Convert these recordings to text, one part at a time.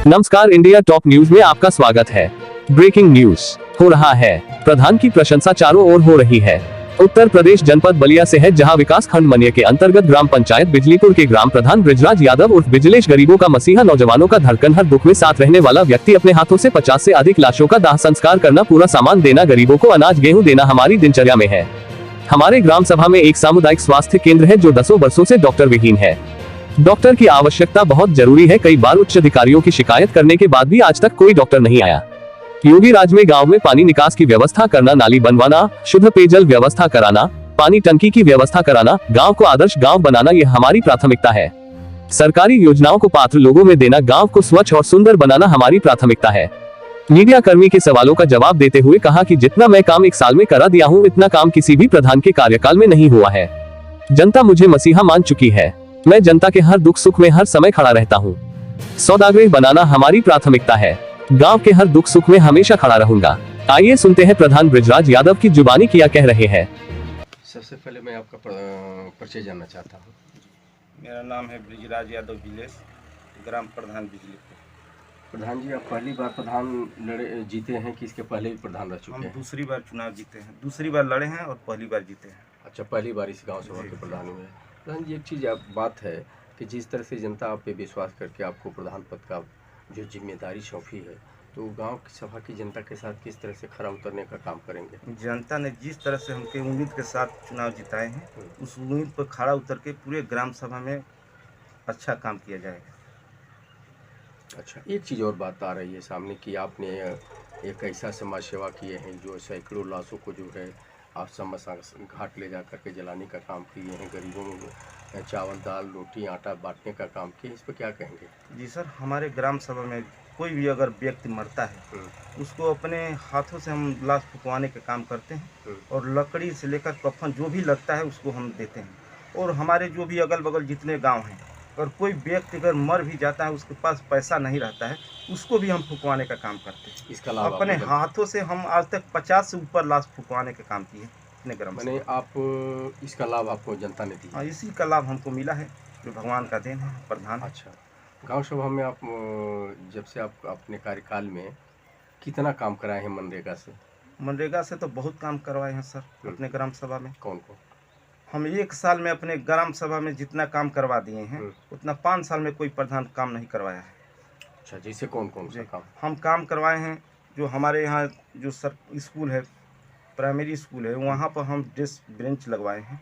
नमस्कार, India top news में आपका स्वागत है। ब्रेकिंग न्यूज हो रहा है। प्रधान की प्रशंसा चारों ओर हो रही है। उत्तर प्रदेश जनपद बलिया से है, जहां विकास खंड मनिया के अंतर्गत ग्राम पंचायत बिजलीपुर के ग्राम प्रधान बृजराज यादव उर्फ बिजलेश गरीबों का मसीहा नौजवानों का धड़कन, हर दुख में साथ रहने वाला व्यक्ति, अपने हाथों से 50 से अधिक लाशों का दाह संस्कार करना, पूरा सामान देना, गरीबों को अनाज गेहूं देना हमारी दिनचर्या में है। हमारे ग्राम सभा में एक सामुदायिक स्वास्थ्य केंद्र है, जो 10 वर्षों से डॉक्टर विहीन है। डॉक्टर की आवश्यकता बहुत जरूरी है। कई बार उच्च अधिकारियों की शिकायत करने के बाद भी आज तक कोई डॉक्टर नहीं आया। योगी राज में गांव में पानी निकास की व्यवस्था करना, नाली बनवाना, शुद्ध पेयजल व्यवस्था कराना, पानी टंकी की व्यवस्था कराना, गांव को आदर्श गांव बनाना, यह हमारी प्राथमिकता है। सरकारी योजनाओं को पात्र लोगों में देना, गांव को स्वच्छ और सुंदर बनाना हमारी प्राथमिकता है। मीडिया कर्मी के सवालों का जवाब देते हुए कहा कि जितना मैं काम 1 साल में करा दिया हूं, इतना काम किसी भी प्रधान के कार्यकाल में नहीं हुआ है। जनता मुझे मसीहा मान चुकी है। मैं जनता के हर दुख सुख में हर समय खड़ा रहता हूँ। सौदागृह बनाना हमारी प्राथमिकता है। गांव के हर दुख सुख में हमेशा खड़ा रहूंगा। आइए सुनते हैं प्रधान बृजराज यादव की जुबानी क्या कह रहे हैं। सबसे पहले मैं आपका परिचय जानना चाहता हूँ। मेरा नाम है बृजराज यादव बिलेश, ग्राम प्रधान बिजलीपुर। प्रधान जी, आप पहली बार प्रधान जीते हैं कि इसके पहले भी प्रधान रह चुके हम हैं? दूसरी बार चुनाव जीते हैं। दूसरी बार लड़े हैं और पहली बार जीते हैं। अच्छा, पहली बार इस गांव सभा के प्रधान हुए। प्रधान जी, एक चीज़ बात है कि जिस तरह से जनता आप पे विश्वास करके आपको प्रधान पद का जो जिम्मेदारी सौंपी है, तो गांव की सभा की जनता के साथ किस तरह से खरा उतरने का काम करेंगे? जनता ने जिस तरह से हमके उम्मीद के साथ चुनाव जिताए हैं, उस उम्मीद पर खड़ा उतर के पूरे ग्राम सभा में अच्छा काम किया जाएगा। अच्छा, एक चीज़ और बात आ रही है सामने कि आपने एक ऐसा समाज सेवा किए हैं जो सैकड़ों लाशों को जो है आप शमशान घाट ले जा करके जलाने का काम किए हैं, गरीबों में चावल दाल रोटी आटा बांटने का काम किए, इस पर क्या कहेंगे? जी सर, हमारे ग्राम सभा में कोई भी अगर व्यक्ति मरता है, उसको अपने हाथों से हम लाश फुकवाने का काम करते हैं और लकड़ी से लेकर कफन जो भी लगता है उसको हम देते हैं। और हमारे जो भी अगल बगल जितने गांव हैं, और कोई व्यक्ति अगर मर भी जाता है, उसके पास पैसा नहीं रहता है, उसको भी हम फुकवाने का काम करते हैं। इसका लाभ अपने हाथों से हम आज तक 50 से ऊपर लाश फुकवाने का काम किए अपने ग्राम में। मैंने आप इसका लाभ आपको जनता ने दिया? हाँ, इसी का लाभ हमको मिला है, जो भगवान का देन है, प्रधान। अच्छा, गांव सभा में आप जब से आप अपने कार्यकाल में कितना काम कराए हैं मनरेगा से? मनरेगा से तो बहुत काम करवाए हैं सर अपने ग्राम सभा में। कौन कौन? हम 1 साल में अपने ग्राम सभा में जितना काम करवा दिए हैं, उतना 5 साल में कोई प्रधान काम नहीं करवाया है। अच्छा, जैसे कौन कौन सा काम? हम काम करवाए हैं, जो हमारे यहाँ जो सर स्कूल है, प्राइमरी स्कूल है, वहाँ पर हम डेस्क बेंच लगवाए हैं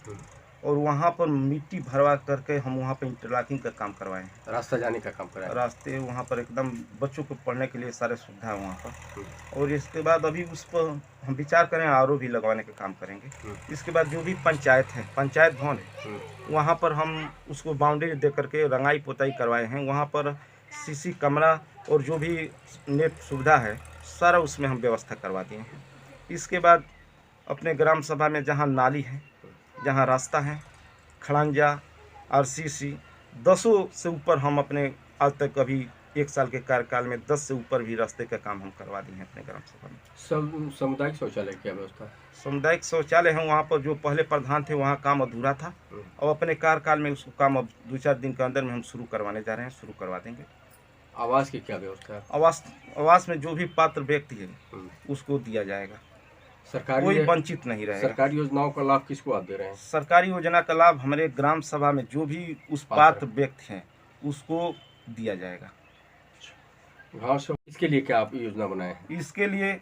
और वहाँ पर मिट्टी भरवा करके हम वहाँ पर इंटरलॉकिंग का काम करवाए हैं। रास्ता जाने का काम कराए? रास्ते वहाँ पर एकदम बच्चों को पढ़ने के लिए सारे सुविधा है वहाँ पर। और इसके बाद अभी उस पर हम विचार करें, आरओ भी लगवाने का काम करेंगे। इसके बाद जो भी पंचायत है, पंचायत भवन है, वहाँ पर हम उसको बाउंड्री दे करके रंगाई पोताई करवाए हैं। वहाँ पर सीसी कैमरा और जो भी नेट सुविधा है, सारा उसमें हम व्यवस्था करवा दिए हैं। इसके बाद अपने ग्राम सभा में जहाँ नाली है, जहाँ रास्ता है, खड़ंजा, आरसीसी, 10 से ऊपर हम अपने आज तक अभी 1 साल के कार्यकाल में 10 से ऊपर भी रास्ते का काम हम करवा दिए हैं अपने ग्राम सभा में। सब सामुदायिक शौचालय की व्यवस्था? सामुदायिक शौचालय है, वहाँ पर जो पहले प्रधान थे वहाँ काम अधूरा था, और अपने कार्यकाल में उसको काम अब 2-4 दिन के अंदर में हम शुरू करवाने जा रहे हैं, शुरू करवा देंगे। आवास की क्या व्यवस्था है? आवास में जो भी पात्र व्यक्ति है उसको दिया जाएगा, सरकारी कोई वंचित नहीं रहेगा। सरकारी योजनाओं का लाभ किसको आप दे रहे हैं? सरकारी योजना का लाभ हमारे ग्राम सभा में जो भी उस पात्र व्यक्ति हैं उसको दिया जाएगा। गाँव सभा इसके लिए क्या आप योजना बनाए हैं? इसके लिए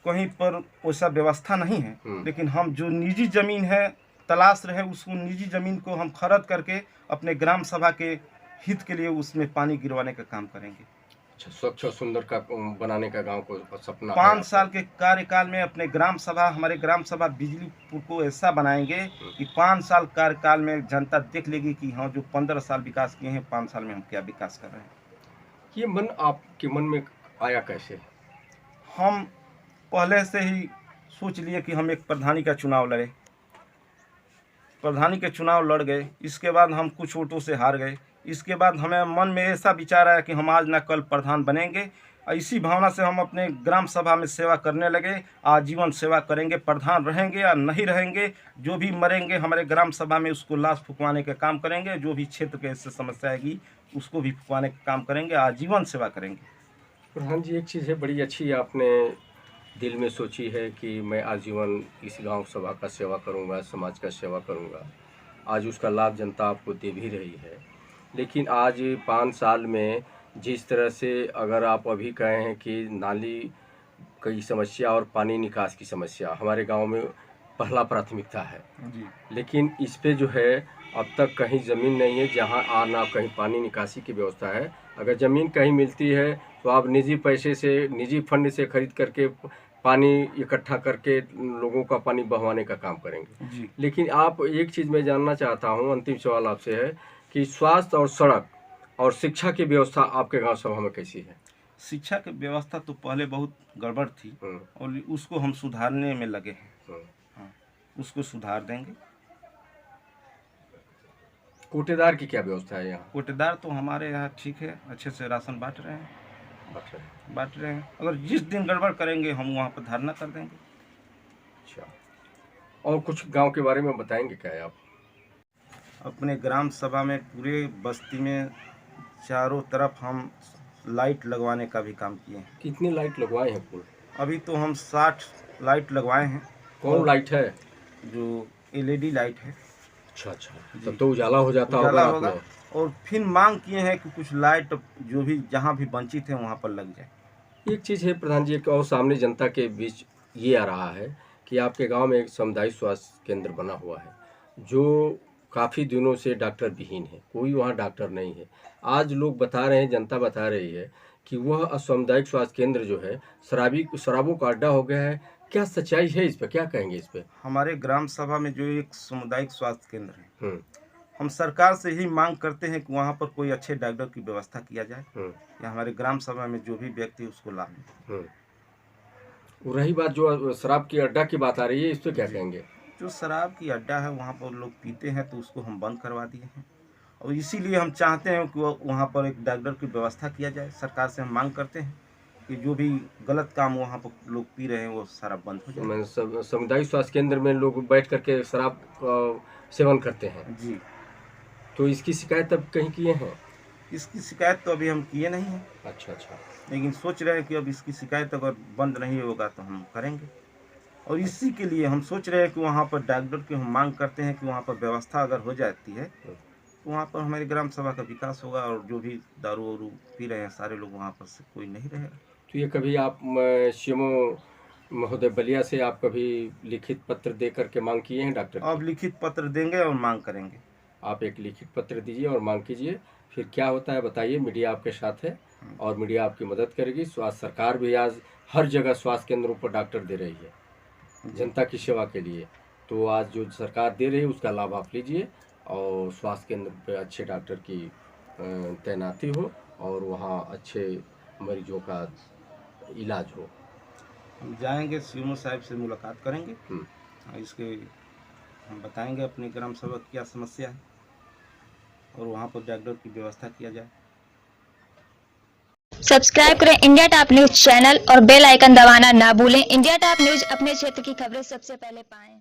कहीं पर वैसा व्यवस्था नहीं है, लेकिन हम जो निजी जमीन है तलाश रहे, उसको निजी जमीन को हम खरीद करके अपने ग्राम सभा के हित के लिए उसमें पानी गिरवाने का काम करेंगे। अच्छा, स्वच्छ और सुंदर का बनाने का गांव को सपना 5 साल के कार्यकाल में अपने ग्राम सभा, हमारे ग्राम सभा बिजलीपुर को ऐसा बनाएंगे कि 5 साल कार्यकाल में जनता देख लेगी कि हाँ, जो 15 साल विकास किए हैं, 5 साल में हम क्या विकास कर रहे हैं। ये मन आपके मन में आया कैसे? हम पहले से ही सोच लिए कि हम एक प्रधानी का चुनाव लड़े, प्रधानी के चुनाव लड़ गए। इसके बाद हम कुछ वोटों से हार गए। इसके बाद हमें मन में ऐसा विचार आया कि हम आज ना कल प्रधान बनेंगे। इसी भावना से हम अपने ग्राम सभा में सेवा करने लगे। आजीवन सेवा करेंगे, प्रधान रहेंगे या नहीं रहेंगे, जो भी मरेंगे हमारे ग्राम सभा में उसको लाश फुकवाने का काम करेंगे। जो भी क्षेत्र के इससे समस्या आएगी उसको भी फुकवाने का काम करेंगे, आजीवन सेवा करेंगे। प्रधान जी, एक चीज़ है बड़ी अच्छी आपने दिल में सोची है कि मैं आजीवन इस गांव सभा का सेवा करूंगा, समाज का सेवा करूंगा। आज उसका लाभ जनता आपको दे भी रही है, लेकिन आज 5 साल में जिस तरह से अगर आप अभी कहे हैं कि नाली की समस्या और पानी निकास की समस्या हमारे गांव में पहला प्राथमिकता है जी। लेकिन इस पे जो है अब तक कहीं ज़मीन नहीं है जहां ना कहीं पानी निकासी की व्यवस्था है। अगर ज़मीन कहीं मिलती है तो आप निजी पैसे से, निजी फंड से खरीद करके पानी इकट्ठा करके लोगों का पानी बहवाने का काम करेंगे। जी। लेकिन आप एक चीज़ मैं जानना चाहता हूं, अंतिम सवाल आपसे है कि स्वास्थ्य और सड़क और शिक्षा की व्यवस्था आपके गांव सभा में कैसी है? शिक्षा की व्यवस्था तो पहले बहुत गड़बड़ थी और उसको हम सुधारने में लगे हैं। हाँ, उसको सुधार देंगे। कोटेदार की क्या व्यवस्था है यहाँ? कोटेदार तो हमारे यहाँ ठीक है, अच्छे से राशन बांट रहे हैं। अगर जिस दिन गड़बड़ करेंगे हम वहाँ पर धरना कर देंगे। अच्छा, और कुछ गांव के बारे में बताएंगे क्या आप? अपने ग्राम सभा में पूरे बस्ती में चारों तरफ हम लाइट लगवाने का भी काम किए हैं। कितनी लाइट लगवाए हैं कुल? अभी तो हम 60 लाइट लगवाए हैं। कौन लाइट है? जो LED लाइट है। अच्छा, तब तो उजाला हो जाता उजाला होगा होगा। रात में। और फिर मांग किए हैं कि कुछ लाइट जो भी जहाँ भी वंचित है वहाँ पर लग जाए। एक चीज़ है प्रधान जी, एक और सामने जनता के बीच ये आ रहा है कि आपके गांव में एक सामुदायिक स्वास्थ्य केंद्र बना हुआ है जो काफ़ी दिनों से डॉक्टर विहीन है, कोई वहाँ डॉक्टर नहीं है। आज लोग बता रहे हैं, जनता बता रही है कि वह सामुदायिक स्वास्थ्य केंद्र जो है शराबों का अड्डा हो गया है। क्या सच्चाई है इस पर, क्या कहेंगे इस पर? हमारे ग्राम सभा में जो एक सामुदायिक स्वास्थ्य केंद्र है, हम सरकार से ही मांग करते हैं कि वहाँ पर कोई अच्छे डॉक्टर की व्यवस्था किया जाए या हमारे ग्राम सभा में जो भी व्यक्ति उसको लाभ मिले। रही बात जो शराब की अड्डा की बात आ रही है, इस पर क्या कहेंगे? जो शराब की अड्डा है वहाँ पर लोग पीते हैं तो उसको हम बंद करवा दिए हैं और इसीलिए हम चाहते हैं कि वहाँ पर एक डॉक्टर की व्यवस्था किया जाए। सरकार से हम मांग करते हैं कि जो भी गलत काम वहाँ पर लोग पी रहे हैं वो सारा बंद हो जाए। सामुदायिक स्वास्थ्य केंद्र में लोग बैठ करके शराब सेवन करते हैं जी। तो इसकी शिकायत अब कहीं किए हैं? इसकी शिकायत तो अभी हम किए नहीं हैं। अच्छा, लेकिन सोच रहे हैं कि अब इसकी शिकायत अगर बंद नहीं होगा तो हम करेंगे और इसी के लिए हम सोच रहे हैं कि वहाँ पर डॉक्टर की हम मांग करते हैं कि वहाँ पर व्यवस्था अगर हो जाती है तो वहाँ पर हमारी ग्राम सभा का विकास होगा और जो भी दारू वारू पी रहे हैं सारे लोग वहाँ पर से कोई नहीं रहेगा। तो ये कभी आप सीएमओ महोदय बलिया से आप कभी लिखित पत्र दे करके मांग किए हैं डॉक्टर? अब लिखित पत्र देंगे और मांग करेंगे। आप एक लिखित पत्र दीजिए और मांग कीजिए, फिर क्या होता है बताइए। मीडिया आपके साथ है और मीडिया आपकी मदद करेगी। स्वास्थ्य सरकार भी आज हर जगह स्वास्थ्य केंद्रों पर डॉक्टर दे रही है जनता की सेवा के लिए, तो आज जो सरकार दे रही है उसका लाभ आप लीजिए और स्वास्थ्य केंद्र पे अच्छे डॉक्टर की तैनाती हो और वहाँ अच्छे मरीजों का इलाज हो। हम जाएंगे, सीएमओ साहब से मुलाकात करेंगे, इसके हम बताएंगे अपनी ग्राम सभा की क्या समस्या है और वहाँ पर डॉक्टर की व्यवस्था किया जाए। सब्सक्राइब करें इंडिया टॉप न्यूज चैनल और बेल आइकन दबाना ना भूलें। इंडिया टॉप न्यूज अपने क्षेत्र की खबरें सबसे पहले पाएं।